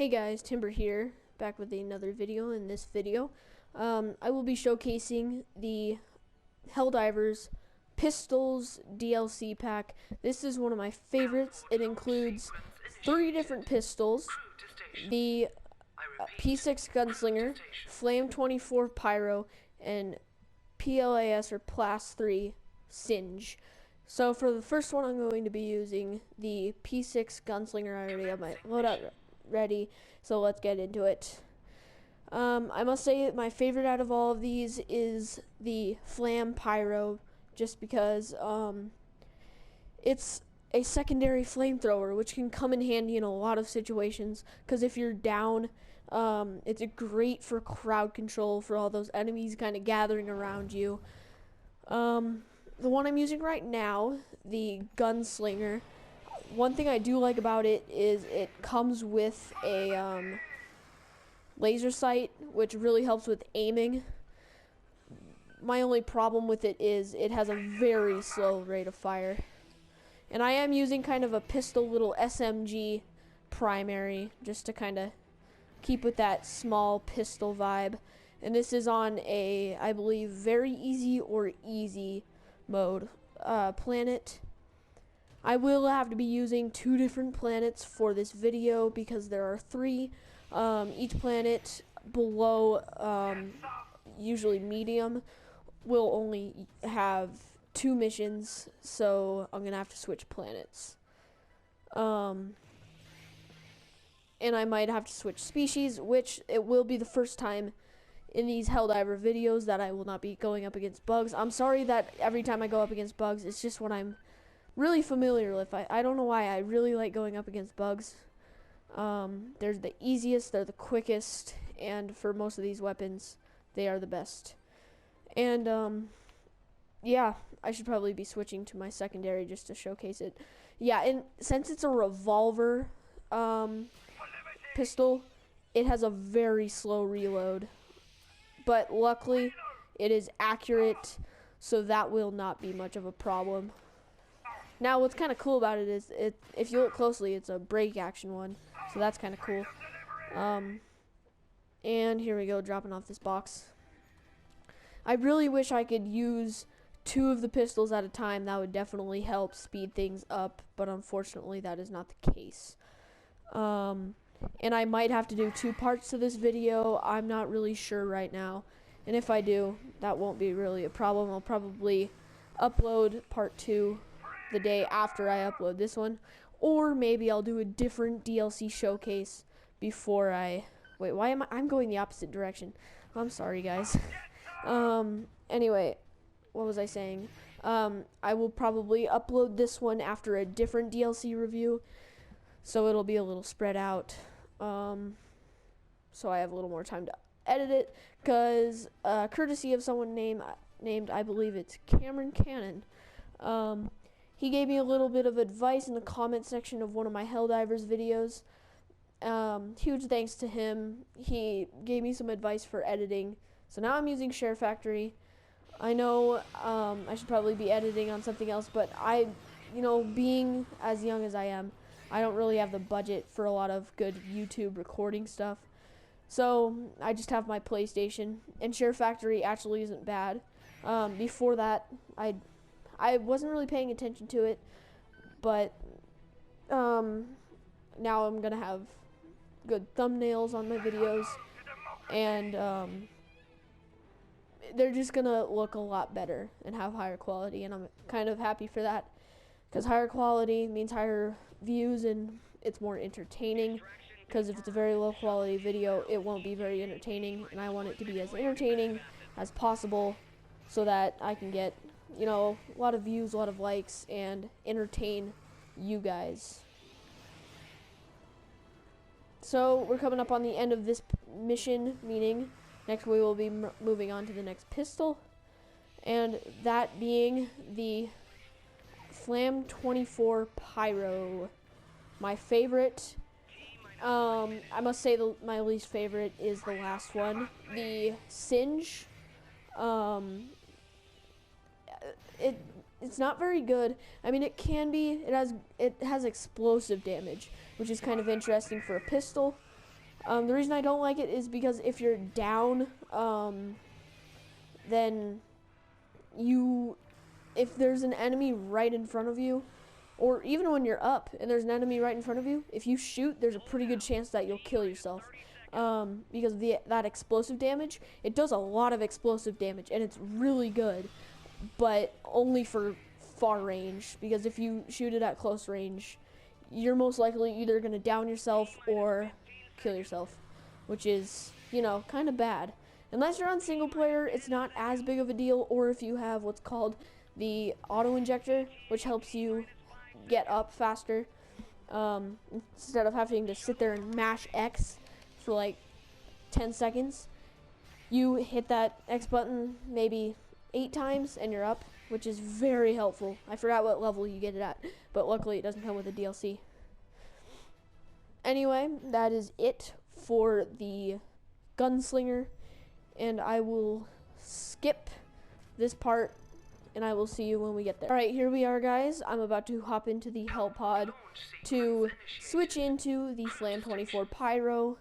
Hey guys, Timber here, back with another video. In this video, I will be showcasing the Helldivers Pistols DLC pack. This is one of my favorites. It includes 3 different pistols, the P6 Gunslinger, Flame 24 Pyro, and PLAS or Plas 3 Singe. So for the first one, I'm going to be using the P6 Gunslinger. I already have my loadout ready, so let's get into it. I must say my favorite out of all of these is the Flam Pyro, just because it's a secondary flamethrower, which can come in handy in a lot of situations, because if you're down, it's great for crowd control, for all those enemies kind of gathering around you. The one I'm using right now, the Gunslinger, one thing I do like about it is it comes with a laser sight, which really helps with aiming. My only problem with it is it has a very slow rate of fire. And I am using kind of a pistol little SMG primary, just to kind of keep with that small pistol vibe. And this is on a, I believe, very easy or easy mode planet. I will have to be using 2 different planets for this video because there are 3. Each planet below, usually medium, will only have 2 missions, so I'm gonna have to switch planets. And I might have to switch species, which it will be the first time in these Helldiver videos that I will not be going up against bugs. I'm sorry that every time I go up against bugs, it's just what I'm really familiar with. I don't know why I really like going up against bugs. They're the easiest, they're the quickest, and for most of these weapons, they are the best. And, yeah, I should probably be switching to my secondary just to showcase it. Yeah, and since it's a revolver pistol, it has a very slow reload. But luckily, it is accurate, so that will not be much of a problem. Now, what's kind of cool about it is, if you look closely, it's a break action one, so that's kind of cool. And here we go, dropping off this box. I really wish I could use 2 of the pistols at a time. That would definitely help speed things up, but unfortunately, that is not the case. And I might have to do 2 parts to this video. I'm not really sure right now. And if I do, that won't be really a problem. I'll probably upload part 2 the day after I upload this one. Or maybe I'll do a different DLC showcase before I... Wait, why am I'm going the opposite direction. I'm sorry, guys. Anyway, what was I saying? I will probably upload this one after a different DLC review, so it'll be a little spread out. So I have a little more time to edit it, because courtesy of someone named, I believe it's Cameron Cannon, he gave me a little bit of advice in the comment section of one of my Helldivers videos. Huge thanks to him. He gave me some advice for editing, so now I'm using SHAREfactory. I know I should probably be editing on something else, but being as young as I am, I don't really have the budget for a lot of good YouTube recording stuff. So I just have my PlayStation, and SHAREfactory actually isn't bad. Before that, I wasn't really paying attention to it, but now I'm gonna have good thumbnails on my videos, and they're just gonna look a lot better and have higher quality, and I'm kind of happy for that. Because higher quality means higher views, and it's more entertaining. Because if it's a very low quality video, it won't be very entertaining. And I want it to be as entertaining as possible, so that I can get, a lot of views, a lot of likes, and entertain you guys. So we're coming up on the end of this mission, meaning next we will be moving on to the next pistol. And that being the Flam 24 Pyro, my favorite. I must say my least favorite is the last one, the Singe. It's not very good. I mean, it can be. It has explosive damage, which is kind of interesting for a pistol. The reason I don't like it is because if you're down, then if there's an enemy right in front of you, or even when you're up and there's an enemy right in front of you, if you shoot, there's a pretty good chance that you'll kill yourself. Because that explosive damage, it does a lot of explosive damage, and it's really good, but only for far range, because if you shoot it at close range, you're most likely either going to down yourself or kill yourself, which is, kind of bad. Unless you're on single player, it's not as big of a deal, or if you have what's called the auto injector, which helps you get up faster, instead of having to sit there and mash X for like 10 seconds. You hit that X button maybe 8 times and you're up, which is very helpful. I forgot what level you get it at, but luckily it doesn't come with a DLC. Anyway, that is it for the gunslinger, and I will skip this part, and I will see you when we get there. Alright, here we are, guys. I'm about to hop into the Hell Pod to switch into the Flam 24 Pyro.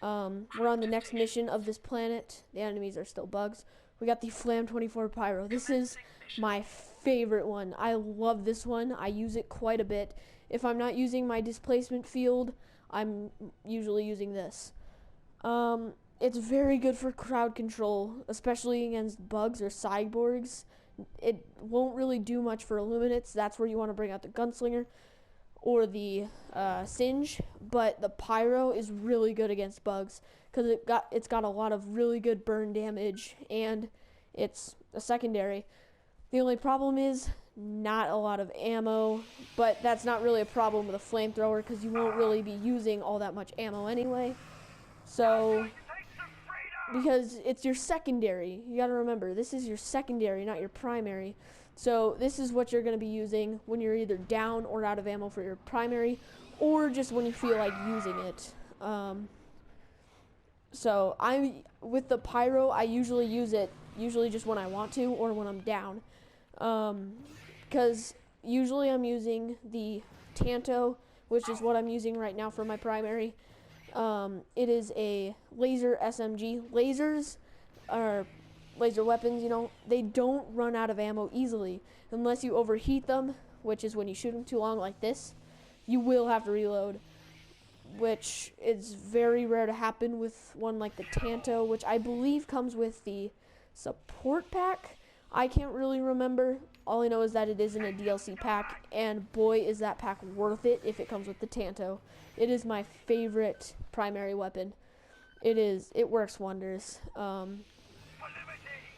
We're on the next mission of this planet. The enemies are still bugs. We got the Flam 24 Pyro. This is my favorite one. I love this one. I use it quite a bit. If I'm not using my displacement field, I'm usually using this. It's very good for crowd control, especially against bugs or cyborgs. It won't really do much for Illuminates. That's where you want to bring out the Gunslinger or the Singe, but the Pyro is really good against bugs because it's got a lot of really good burn damage, and it's a secondary. The only problem is not a lot of ammo, but that's not really a problem with a flamethrower because you won't really be using all that much ammo anyway. So, because it's your secondary, you gotta remember, this is your secondary, not your primary. So this is what you're going to be using when you're either down or out of ammo for your primary, or just when you feel like using it. So with the Pyro, I usually use it just when I want to or when I'm down. Because usually I'm using the Tanto, which is what I'm using right now for my primary. It is a laser SMG. Lasers are laser weapons, they don't run out of ammo easily unless you overheat them, which is when you shoot them too long like this. You will have to reload, which is very rare to happen with one like the Tanto, which I believe comes with the support pack. I can't really remember. All I know is that it is in a DLC pack, and boy is that pack worth it if it comes with the Tanto. It is my favorite primary weapon. It works wonders.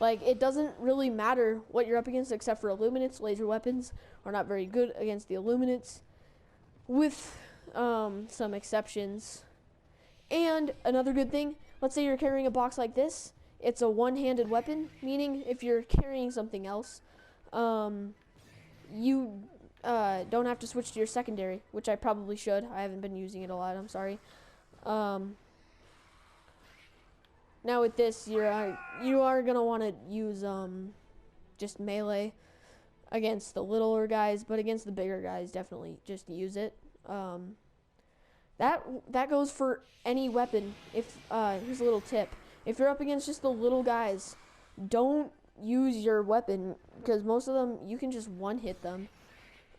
Like, it doesn't really matter what you're up against except for Illuminates. Laser weapons are not very good against the Illuminates, with some exceptions. And another good thing, let's say you're carrying a box like this. It's a one-handed weapon, meaning if you're carrying something else, you don't have to switch to your secondary, which I probably should. I haven't been using it a lot, I'm sorry. Now with this, you are going to want to use just melee against the littler guys, but against the bigger guys, definitely just use it. That goes for any weapon. Here's a little tip. If you're up against just the little guys, don't use your weapon, because most of them, you can just one-hit them.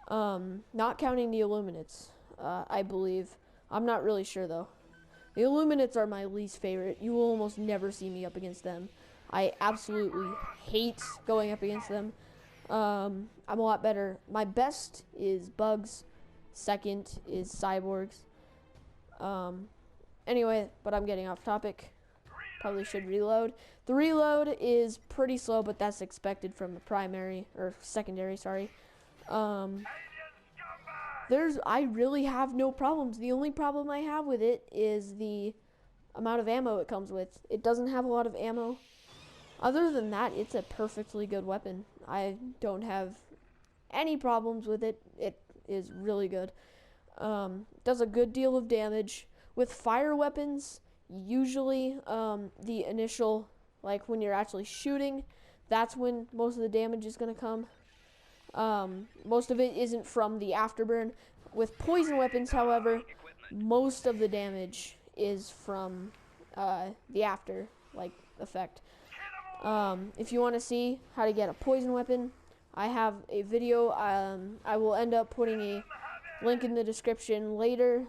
Not counting the Illuminates, I believe. I'm not really sure, though. The Illuminates are my least favorite. You will almost never see me up against them. I absolutely hate going up against them. I'm a lot better. My best is bugs. Second is cyborgs. Anyway, but I'm getting off topic. Probably should reload. The reload is pretty slow, but that's expected from the primary, or secondary, sorry. I really have no problems. The only problem I have with it is the amount of ammo it comes with. It doesn't have a lot of ammo. Other than that, it's a perfectly good weapon. I don't have any problems with it. It is really good. Does a good deal of damage. With fire weapons, usually the initial, like when you're actually shooting, that's when most of the damage is going to come. Most of it isn't from the afterburn. With poison weapons, however, most of the damage is from the after effect. If you want to see how to get a poison weapon, I have a video. I will end up putting a link in the description later,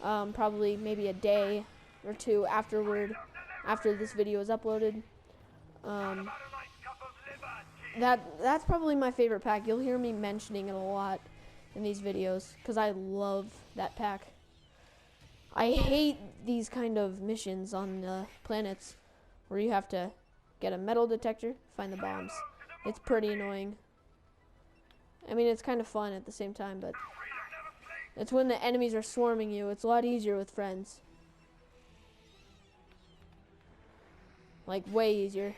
probably maybe a day or two after this video is uploaded. That's probably my favorite pack. You'll hear me mentioning it a lot in these videos because I love that pack. I hate these kind of missions on planets where you have to get a metal detector, find the bombs. It's pretty annoying. I mean, it's kind of fun at the same time, but it's when the enemies are swarming you. It's a lot easier with friends. Like, way easier.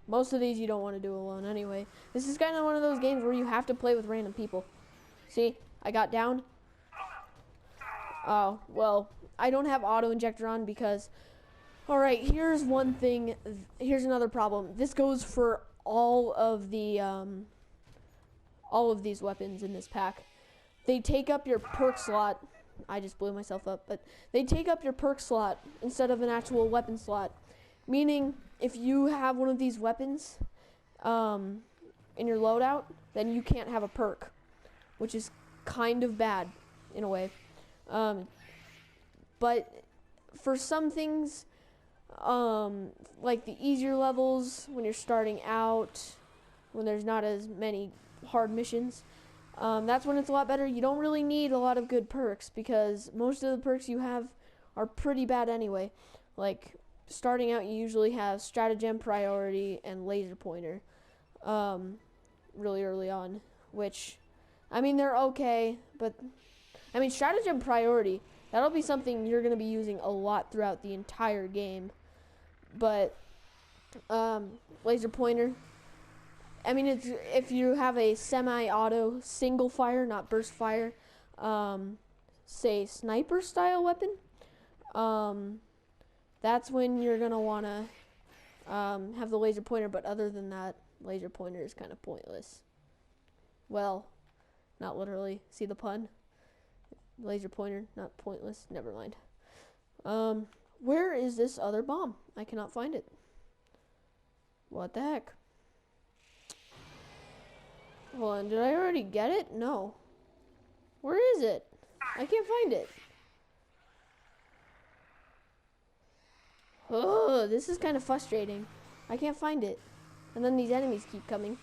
Most of these you don't want to do alone anyway. This is kind of one of those games where you have to play with random people. See, I got down. Oh, well, I don't have auto injector on because, alright, here's one thing, here's another problem. This goes for all of these weapons in this pack. They take up your perk slot. I just blew myself up, but they take up your perk slot instead of an actual weapon slot. Meaning, if you have one of these weapons in your loadout, then you can't have a perk, which is kind of bad in a way. But for some things, like the easier levels, when you're starting out, when there's not as many hard missions, that's when it's a lot better. You don't really need a lot of good perks because most of the perks you have are pretty bad anyway. Like, starting out, you usually have stratagem, priority, and laser pointer really early on, which, I mean, they're okay, but, I mean, stratagem, priority, that'll be something you're going to be using a lot throughout the entire game. But laser pointer, I mean, it's, if you have a semi-auto single fire, not burst fire, say sniper style weapon, that's when you're going to want to have the laser pointer. But other than that, laser pointer is kind of pointless. Well, not literally. See the pun? Laser pointer, not pointless. Never mind. Where is this other bomb? I cannot find it. What the heck? Hold on, did I already get it? No. Where is it? I can't find it. Oh, this is kind of frustrating. I can't find it. And then these enemies keep coming.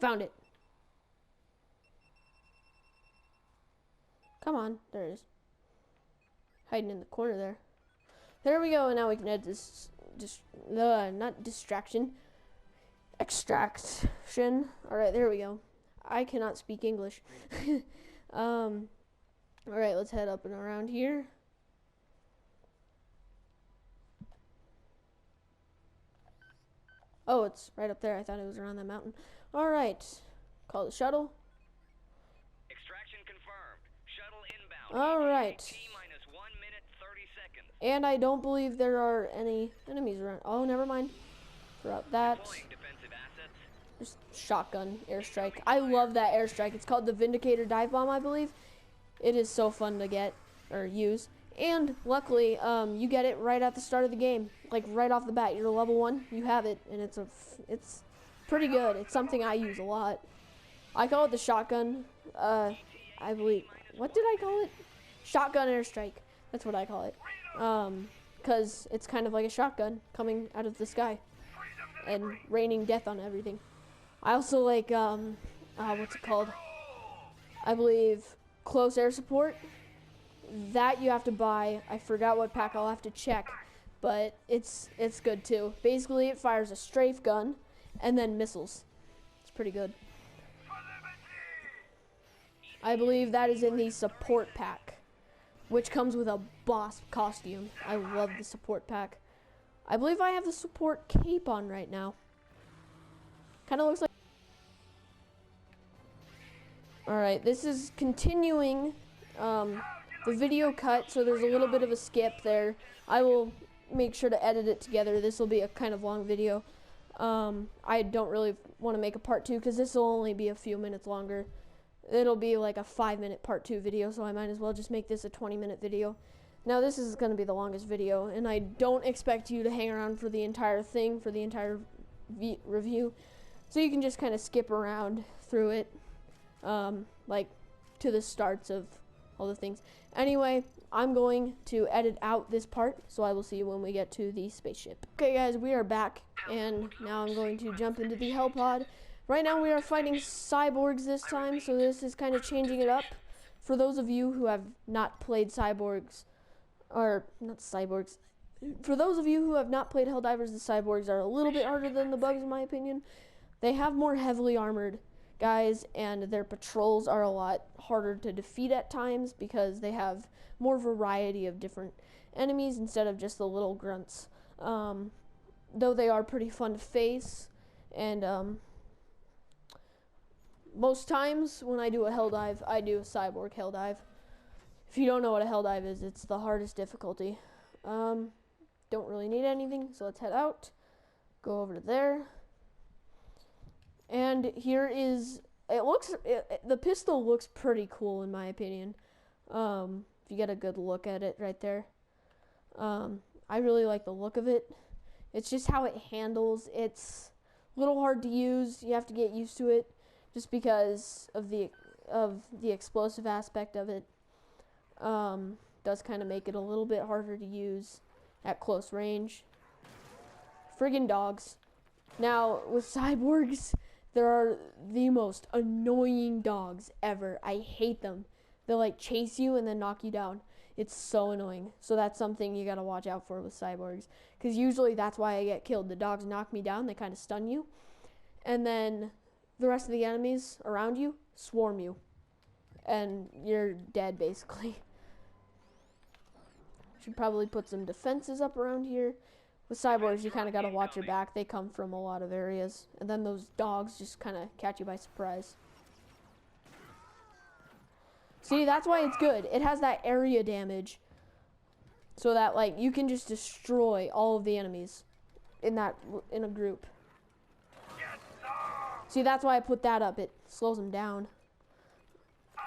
Found it. Come on, there it is. Hiding in the corner there. There we go, and now we can add this, not distraction, extraction. Alright, there we go. I cannot speak English. Alright, let's head up and around here. Oh, it's right up there. I thought it was around that mountain. Alright, call the shuttle. Extraction confirmed. Shuttle inbound. Alright. T-minus 1 minute 30 seconds. And I don't believe there are any enemies around. Oh, never mind. Throughout that. Defensive assets. Just shotgun airstrike. I love that airstrike. It's called the Vindicator dive bomb, I believe. It is so fun to get or use. And luckily, you get it right at the start of the game, like right off the bat. You're level 1, you have it, and it's pretty good. It's something I use a lot. I call it the shotgun. I believe. What did I call it? Shotgun airstrike. That's what I call it. Because it's kind of like a shotgun coming out of the sky and raining death on everything. I also like what's it called? I believe close air support. That you have to buy. I forgot what pack. I'll have to check, but it's good too. Basically, it fires a strafe gun and then missiles. It's pretty good. I believe that is in the support pack, which comes with a boss costume. I love the support pack. I believe I have the support cape on right now. Kind of looks like. Alright, this is continuing the video cut, so there's a little bit of a skip there. I will make sure to edit it together. This will be a kind of long video. I don't really want to make a part 2 because this will only be a few minutes longer it'll be like a 5-minute part 2 video, so I might as well just make this a 20-minute video. Now this is going to be the longest video, and I don't expect you to hang around for the entire thing, for the entire review, so you can just kind of skip around through it, like to the starts of all the things. Anyway, I'm going to edit out this part, so I will see you when we get to the spaceship. Okay guys, we are back, and now I'm going to jump into the hell pod. Right now we are fighting cyborgs this time, so this is kind of changing it up. For those of you who have not played cyborgs, or not cyborgs, for those of you who have not played Helldivers, the cyborgs are a little bit harder than the bugs in my opinion. They have more heavily armored guys, and their patrols are a lot harder to defeat at times because they have more variety of different enemies instead of just the little grunts. Though they are pretty fun to face, and most times when I do a hell dive, I do a cyborg hell dive. If you don't know what a hell dive is, it's the hardest difficulty. Don't really need anything, so let's head out. Go over to there. And here is, the pistol looks pretty cool in my opinion. If you get a good look at it right there. I really like the look of it. It's just how it handles. It's a little hard to use. You have to get used to it just because of the explosive aspect of it. Does kind of make it a little bit harder to use at close range. Friggin' dogs. Now, with cyborgs, there are the most annoying dogs ever. I hate them. They like chase you and then knock you down. It's so annoying. So that's something you gotta watch out for with cyborgs, because usually that's why I get killed. The dogs knock me down, they kind of stun you, and then the rest of the enemies around you swarm you, and you're dead basically. Should probably put some defenses up around here. With cyborgs, you kind of got to watch your back. They come from a lot of areas. And then those dogs just kind of catch you by surprise. See, that's why it's good. It has that area damage. So that, like, you can just destroy all of the enemies in a group. See, that's why I put that up. It slows them down.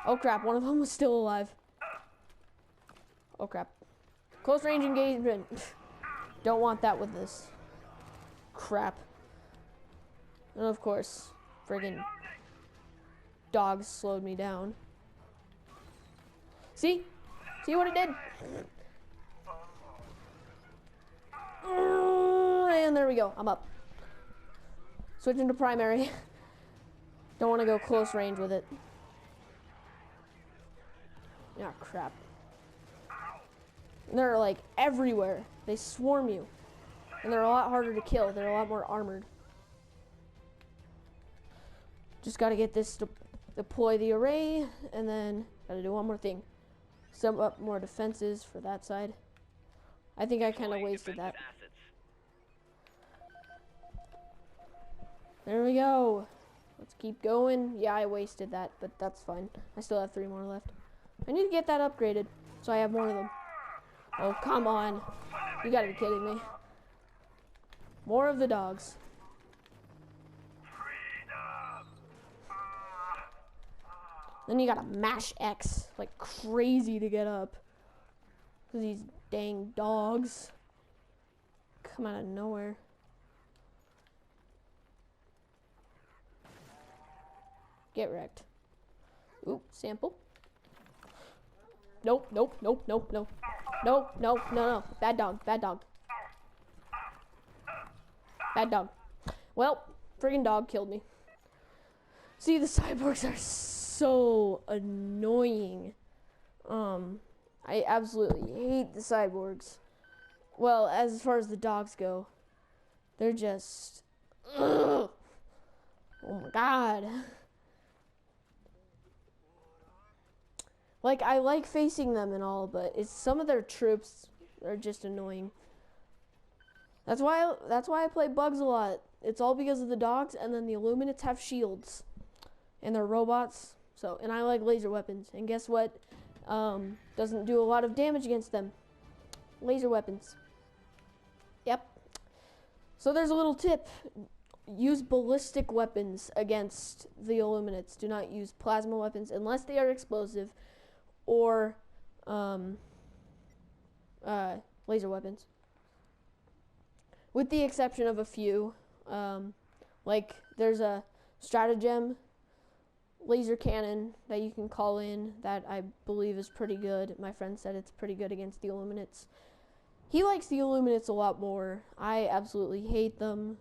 Oh, crap. One of them was still alive. Oh, crap. Close range engagement. Don't want that with this. Crap. And of course, friggin' dogs slowed me down. See? See what it did? And there we go. I'm up. Switching to primary. Don't want to go close range with it. Ah, crap. And they're like everywhere. They swarm you. And they're a lot harder to kill. They're a lot more armored. Just gotta get this to deploy the array, and then gotta do one more thing. Sum up more defenses for that side. I think I kind of wasted that. There we go. Let's keep going. Yeah, I wasted that, but that's fine. I still have 3 more left. I need to get that upgraded so I have more of them. Oh, come on. You gotta be kidding me. More of the dogs. Then you gotta mash X like crazy to get up. Cause these dang dogs come out of nowhere. Get wrecked. Oop, sample. Nope, nope, nope, nope, nope. Nope, nope, no. Bad dog, bad dog. Bad dog. Well, friggin' dog killed me. See, the cyborgs are so annoying. I absolutely hate the cyborgs. Well, as far as the dogs go, they're just, ugh. Oh my god. Like, I like facing them and all, but some of their troops are just annoying. That's why I play bugs a lot. It's all because of the dogs, and then the Illuminates have shields. And they're robots. So, and I like laser weapons. And guess what? Doesn't do a lot of damage against them. Laser weapons. Yep. So there's a little tip. use ballistic weapons against the Illuminates. Do not use plasma weapons unless they are explosive or laser weapons. With the exception of a few, like there's a stratagem laser cannon that you can call in that I believe is pretty good. My friend said it's pretty good against the Illuminates. He likes the Illuminates a lot more. I absolutely hate them.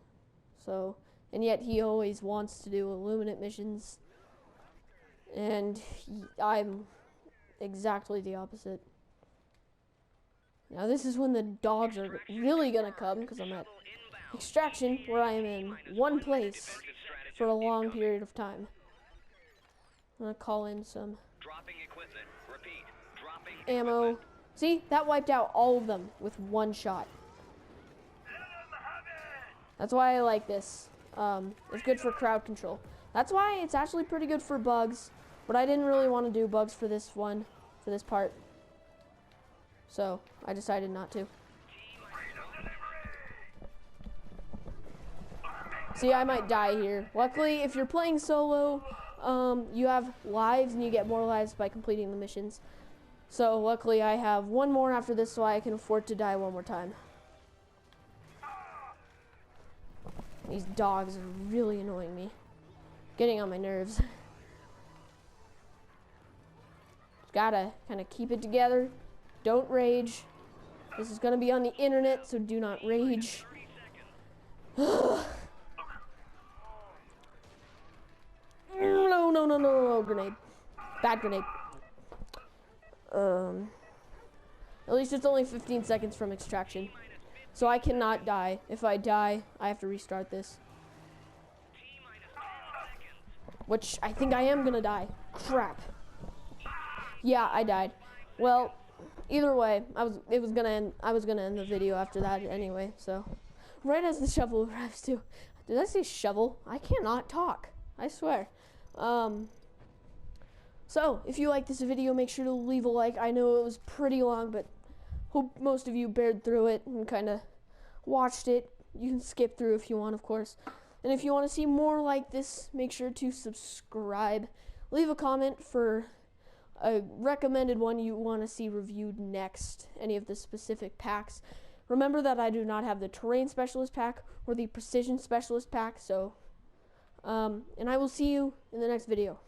So, and yet he always wants to do Illuminate missions. And I'm exactly the opposite. Now this is when the dogs are really gonna come, because I'm at extraction, where I am in one place for a long period of time. I'm gonna call in some ammo. See, that wiped out all of them with one shot. That's why I like this. It's good for crowd control. That's why it's actually pretty good for bugs, but I didn't really want to do bugs for this one, for this part. So I decided not to. See, I might die here. Luckily, if you're playing solo, you have lives and you get more lives by completing the missions. So luckily I have one more after this, so I can afford to die one more time. These dogs are really annoying me. Getting on my nerves. Gotta kind of keep it together. Don't rage. This is gonna be on the internet, so do not rage. No, grenade. Bad grenade. At least it's only 15 seconds from extraction. So I cannot die. If I die, I have to restart this. Which I think I am gonna die. Crap. Yeah, I died. Well, either way, I was gonna end the video after that anyway, so right as the shovel arrives too. Did I say shovel? I cannot talk. I swear. So, if you like this video, make sure to leave a like. I know it was pretty long, but hope most of you bared through it and kind of watched it. You can skip through if you want, of course. And if you want to see more like this, make sure to subscribe. Leave a comment for a recommended one you want to see reviewed next, any of the specific packs. Remember that I do not have the Terrain Specialist pack or the Precision Specialist pack, so, and I will see you in the next video.